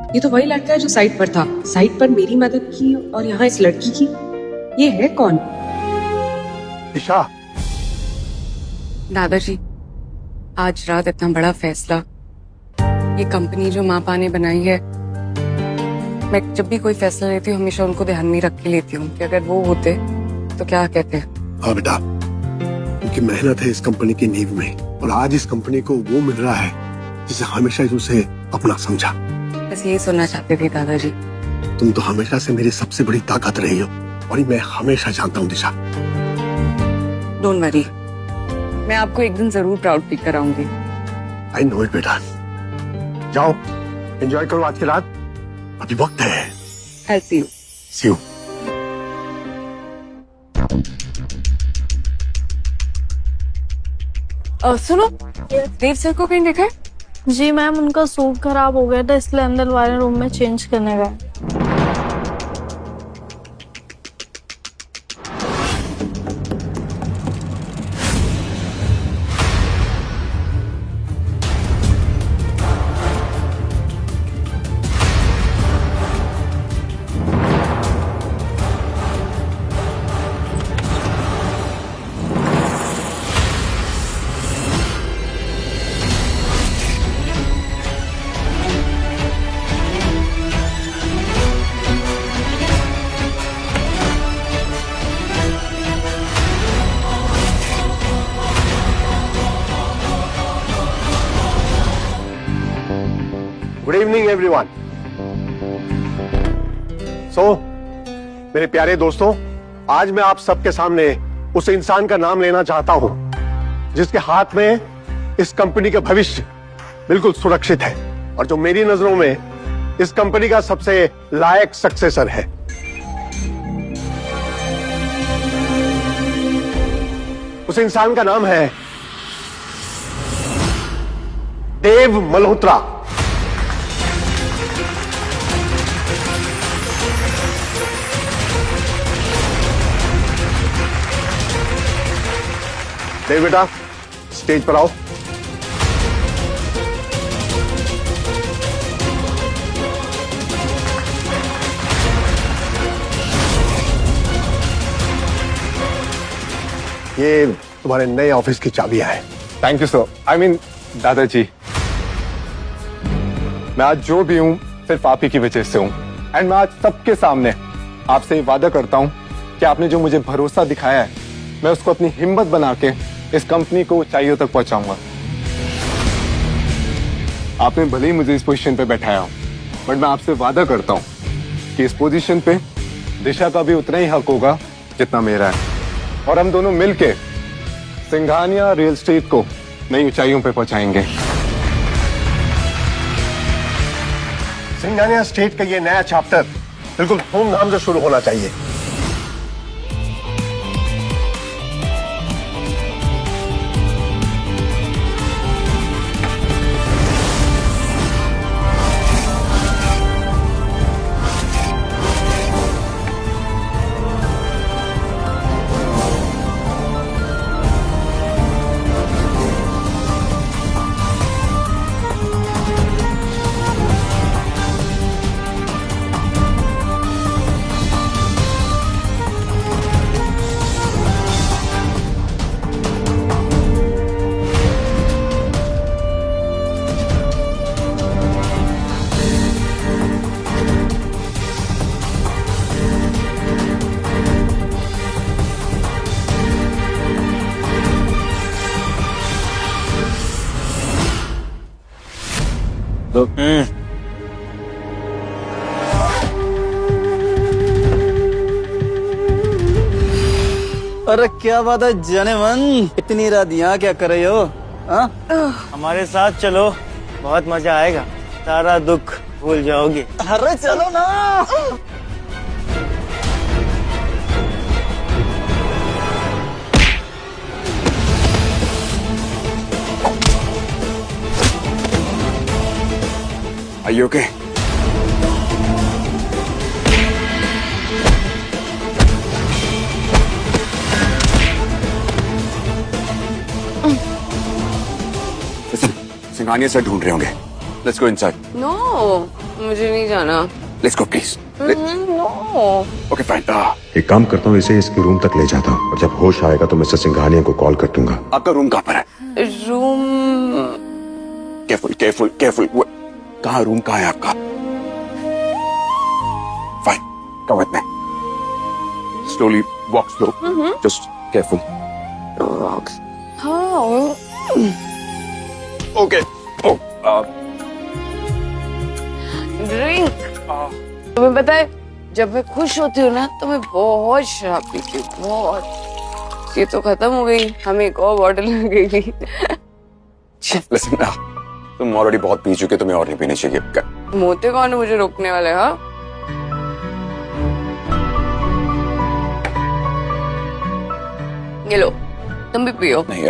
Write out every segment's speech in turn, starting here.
ये तो वही लड़का है जो साइट पर था। साइट पर मेरी मदद की और यहाँ इस लड़की की। ये है कौन? दिशा, दादाजी, आज रात इतना बड़ा फैसला, ये कंपनी जो माँ ने बनाई है, मैं जब भी कोई फैसला लेती हूँ हमेशा उनको ध्यान में रख के लेती हूँ कि अगर वो होते तो क्या कहते। हाँ बेटा, उनकी मेहनत है इस कंपनी की नींव में, और आज इस कंपनी को वो मिल रहा है जिसे हमेशा उसे अपना समझा। बस यही सुनना चाहते थे दादाजी। तुम तो हमेशा से मेरी सबसे बड़ी ताकत रही हो, और मैं हमेशा जानता हूँ दिशा। डोंट वरी, मैं आपको एक दिन जरूर प्राउड फील कराऊंगी। आई नो इट बेटा। जाओ, एंजॉय करो आज की रात, अभी वक्त है। I'll see you. See you. सुनो, देव सर को कहीं देखा है? जी मैम, उनका सूट खराब हो गया था इसलिए अंदर वाले रूम में चेंज करने गए। Good evening everyone. सो मेरे प्यारे दोस्तों, आज मैं आप सबके सामने उस इंसान का नाम लेना चाहता हूं जिसके हाथ में इस कंपनी का भविष्य बिल्कुल सुरक्षित है, और जो मेरी नजरों में इस कंपनी का सबसे लायक सक्सेसर है। उस इंसान का नाम है देव मल्होत्रा। देव बेटा, स्टेज पर आओ। ये तुम्हारे नए ऑफिस की चाबियां हैं। Thank you sir. I mean दादाजी, मैं आज जो भी हूं सिर्फ आप ही की वजह से हूं, एंड मैं आज सबके सामने आपसे वादा करता हूं कि आपने जो मुझे भरोसा दिखाया है, मैं उसको अपनी हिम्मत बना के इस कंपनी को ऊंचाइयों तक पहुंचाऊंगा। आपने भले ही मुझे इस पोजीशन पे बैठाया हो, बट मैं आपसे वादा करता हूं कि इस पोजीशन पे दिशा का भी उतना ही हक होगा जितना मेरा है, और हम दोनों मिलके सिंघानिया रियल एस्टेट को नई ऊंचाइयों पे पहुंचाएंगे। सिंघानिया स्टेट का ये नया चैप्टर बिल्कुल धूमधाम से शुरू होना चाहिए। अरे क्या बात है जाने मन, इतनी रात यहाँ क्या कर रहे हो? हमारे साथ चलो, बहुत मजा आएगा, सारा दुख भूल जाओगे। अरे चलो ना। Are you okay? सिंघानिया से ढूंढ रहे होंगे। Let's go inside. नो मुझे नहीं जाना। Let's go, please. No Okay, fine. एक काम करता हूँ, इसे इसके रूम तक ले जाता हूँ और जब होश आएगा तो मिस्टर सिंघानिया को कॉल कर दूंगा। आपका रूम कहाँ पर है? Room Careful, careful, careful. कहाँ रूम कहाँ है आपका? Fine. Come with me. Slowly walk slow. Just careful. Rocks. हाँ Okay. Oh. ड्रिंक। तुम्हें पता है जब मैं खुश होती हूँ ना तो मैं बहुत शराब पीती हूँ, बहुत। ये तो खत्म हो गई, हमें एक और बॉटल लगेगी। Listen now. तुम ऑलरेडी बहुत पी चुके, तुम्हें और नहीं पीनी चाहिए। मोते कौन है मुझे रोकने वाले? हाँ ये लो, तुम भी पियो। नहीं,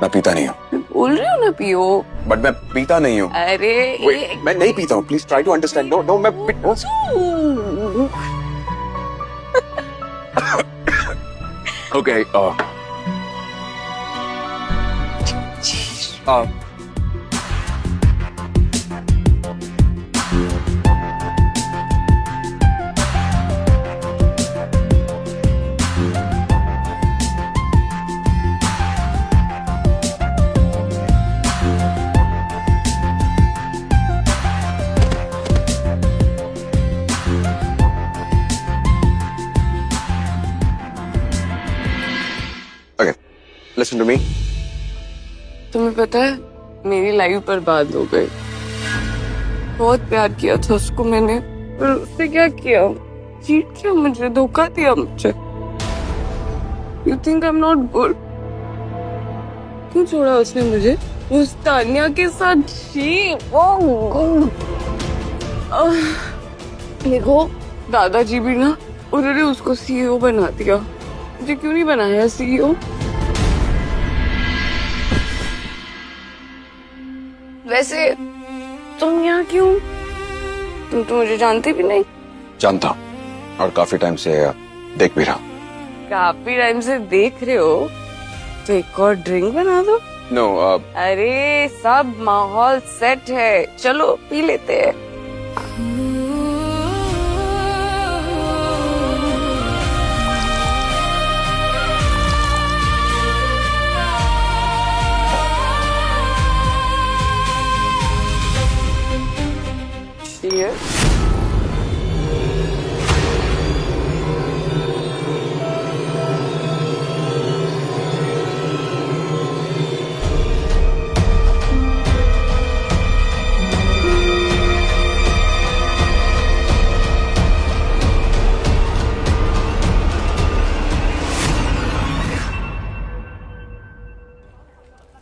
मैं पीता नहीं हूँ। मैं बोल रही हूँ ना पियो। बट मैं पीता नहीं हूँ। अरे Wait, मैं नहीं पीता हूँ। Please try to understand. No मैं okay. Okay, listen to me. तुम्हें पता है मेरी लाइफ बर्बाद हो गई। बहुत प्यार किया था उसको मैंने, पर उसने क्या किया? चीट किया मुझे, धोखा दिया मुझे। You think I am not good? क्यों छोड़ा उसने मुझे उस तानिया के साथ? देखो दादाजी भी ना, उन्होंने उसको सीईओ बना दिया, मुझे क्यों नहीं बनाया सीईओ? वैसे तुम यहाँ क्यों? तुम तो मुझे जानते भी नहीं। जानता हूँ, और काफी टाइम से देख भी रहा। काफी टाइम से देख रहे हो तो एक और ड्रिंक बना दो। नो अरे सब माहौल सेट है, चलो पी लेते हैं। Cheers.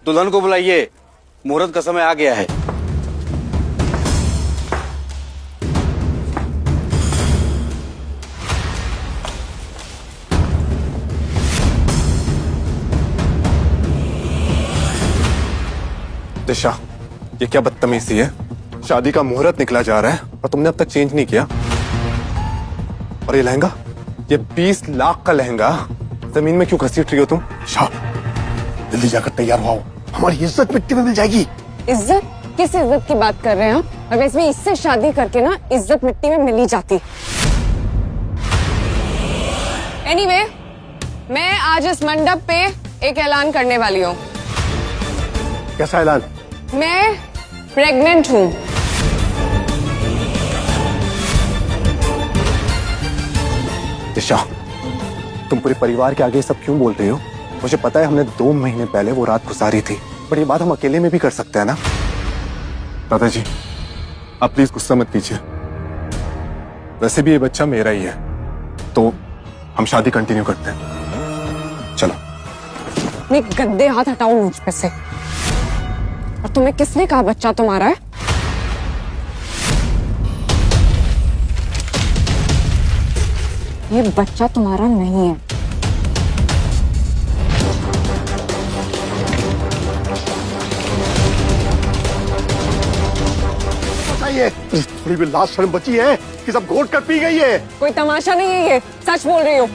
दुल्हन को बुलाइए, मुहूर्त का समय आ गया है। दिशा, ये क्या बदतमीजी है? शादी का मुहूर्त निकला जा रहा है और तुमने अब तक चेंज नहीं किया। और ये लहंगा, ये 20 लाख का लहंगा जमीन में क्यों घसीट रही हो तुम? शाह, जल्दी जाकर तैयार हो, हमारी इज्जत मिट्टी में मिल जाएगी। इज्जत? किस इज्जत की बात कर रहे हैं आप? और वैसे भी इससे शादी करके ना इज्जत मिट्टी में मिली जाती। एनीवे, मैं आज इस मंडप पे एक ऐलान करने वाली हूँ। कैसा ऐलान? मैं प्रेग्नेंट हूँ। दिशा, तुम पूरे परिवार के आगे सब क्यों बोल रही हो? मुझे पता है हमने 2 महीने पहले वो रात गुजारी थी, पर ये बात हम अकेले में भी कर सकते हैं ना? दादाजी, आप प्लीज गुस्सा मत कीजिए। वैसे भी ये बच्चा मेरा ही है, तो हम शादी कंटिन्यू करते हैं। चलो। अपने गंदे हाथ हटाओ मुझ पे से। और तुम्हें किसने कहा बच्चा तुम्हारा है? ये बच्चा तुम्हारा नहीं है। बताइए, थोड़ी भी लाज शर्म बची है कि सब घोट कर पी गई है? कोई तमाशा नहीं है, ये सच बोल रही हो।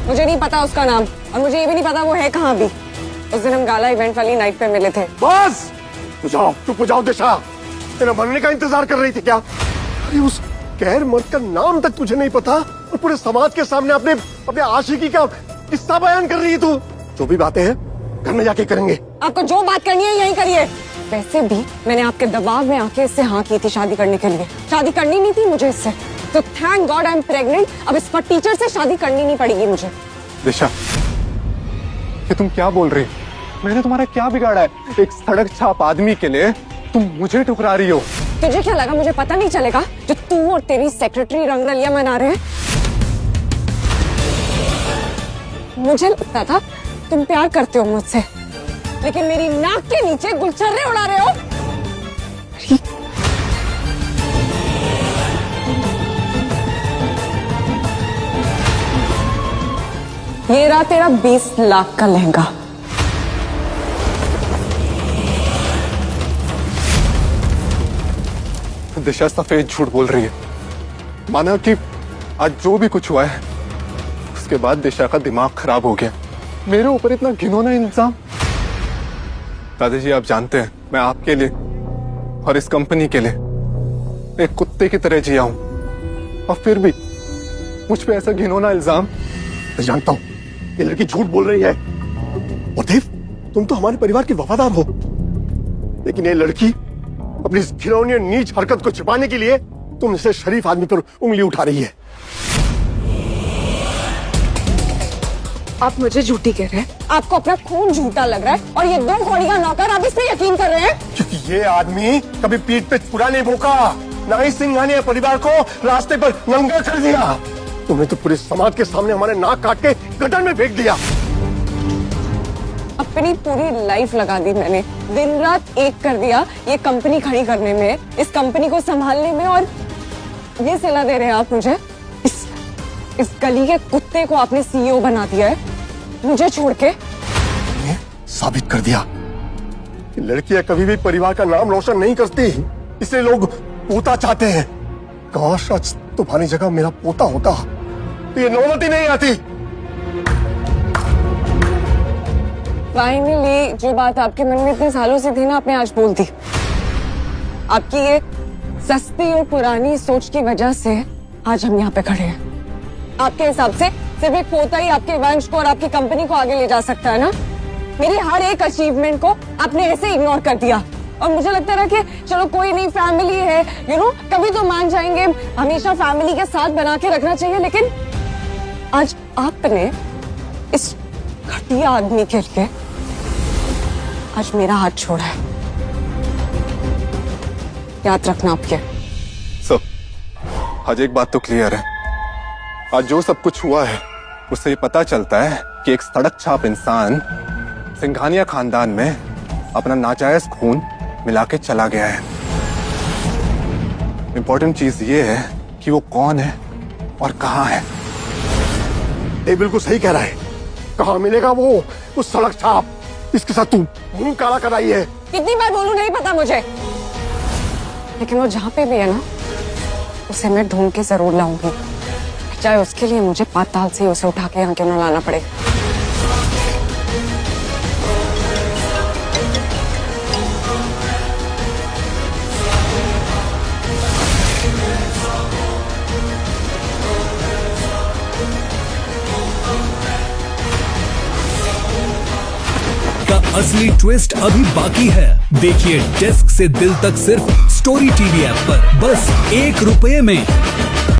मुझे नहीं पता उसका नाम, और मुझे ये भी नहीं पता वो है कहाँ भी। उस दिन हम गाला इवेंट वाली नाइट पे मिले थे। बस, चुप हो जाओ दिशा। तेरा मरने का इंतजार कर रही थी क्या? अरे उस गैर मर्द का नाम तक तुझे नहीं पता और पूरे समाज के सामने अपने आशिकी का किस्सा बयान कर रही है तू। जो भी बातें हैं घर में जाके करेंगे। आपको जो बात करनी है यही करिए। वैसे भी मैंने आपके दबाव में आके इससे हाँ की थी शादी करने के लिए। शादी करनी नहीं थी मुझे इससे, तो thank God I am pregnant. अब इस पर टीचर से शादी करनी नहीं पड़ेगी मुझे। दिशा, ये तुम क्या बोल रही हो? मैंने तुम्हारा क्या बिगाड़ा है? एक सड़क छाप आदमी के लिए तुम मुझे ठुकरा रही हो। तुझे क्या लगा मुझे पता नहीं चलेगा जो तू और तेरी सेक्रेटरी रंगरलिया मना रहे हैं? मुझे लगता था तुम प्यार करते हो मुझसे, लेकिन मेरी नाक के नीचे गुलछर्रे उड़ा रहे हो। ये रहा तेरा 20 लाख का लहंगा। दिशा सफेद झूठ बोल रही है। माना कि आज जो भी कुछ हुआ है उसके बाद दिशा का दिमाग खराब हो गया। मेरे ऊपर इतना घिनौना इल्जाम। दादाजी, आप जानते हैं मैं आपके लिए और इस कंपनी के लिए एक कुत्ते की तरह जिया हूं, और फिर भी मुझ पे ऐसा घिनौना इल्जाम। मैं जानता हूँ ये लड़की झूठ बोल रही है। और देव, तुम तो हमारे परिवार के वफादार हो, लेकिन ये लड़की अपनी इस घिनौनी और नीच हरकत को छिपाने के लिए तुम इसे शरीफ आदमी पर उंगली उठा रही है। आप मुझे झूठी कह रहे हैं? आपको अपना खून झूठा लग रहा है और ये 2 कौड़ी का नौकर आप इस पे यकीन कर रहे हैं? क्योंकि ये आदमी कभी पीठ पे छुरा नहीं भोंका, ना ही सिंघानिया परिवार को रास्ते पर नंगा कर दिया। तुमने तो पूरे समाज के सामने हमारे नाक काट के गटर में फेंक दिया। अपनी पूरी लाइफ लगा दी मैंने, दिन रात एक कर दिया ये कंपनी खड़ी करने में, इस कंपनी को संभालने में, और ये सलाह दे रहे हैं आप मुझे? इस गली के कुत्ते को आपने सीईओ बना दिया है मुझे छोड़ के। ये साबित कर दिया कि लड़कियां कभी भी परिवार का नाम रोशन नहीं करती, इसलिए लोग पोता चाहते हैं। काश आज तुम्हारी जगह मेरा पोता होता तो ये नौबत ही नहीं आती। फाइनली जो बात आपके मन में इतने सालों से थी ना, आपने आज बोल दी। आपकी ये सस्ती और पुरानी सोच की वजह से आज हम यहाँ पे खड़े हैं। आपके हिसाब से सिर्फ एक पोता ही आपके वंश को और आपकी कंपनी को आगे ले जा सकता है ना? मेरी हर एक अचीवमेंट को आपने ऐसे इग्नोर कर दिया, और मुझे लगता था कि चलो कोई नहीं, फैमिली है, कभी तो मान जाएंगे, हमेशा फैमिली के साथ बना के रखना चाहिए। लेकिन आज आपने इस घटिया आदमी के लिए आज मेरा हाथ छोड़ा है। याद रखना आप ये। आज एक बात तो क्लियर है, आज जो सब कुछ हुआ है उससे ये पता चलता है कि एक सड़क छाप इंसान सिंघानिया खानदान में अपना नाजायज खून मिला के चला गया है। इंपॉर्टेंट चीज ये है कि वो कौन है और कहाँ है। ये बिल्कुल सही कह रहा है। कहाँ मिलेगा वो सड़क छाप? इसके साथ तू मुंह काला कराई है। कितनी बार बोलूं नहीं पता मुझे, लेकिन वो जहाँ पे भी है ना, उसे मैं ढूंढ के जरूर लाऊंगी, चाहे उसके लिए मुझे पाताल से उसे उठा के यहाँ क्यों न लाना पड़े। का असली ट्विस्ट अभी बाकी है। देखिए डेस्क से दिल तक सिर्फ स्टोरी टीवी ऐप पर, बस ₹1 में।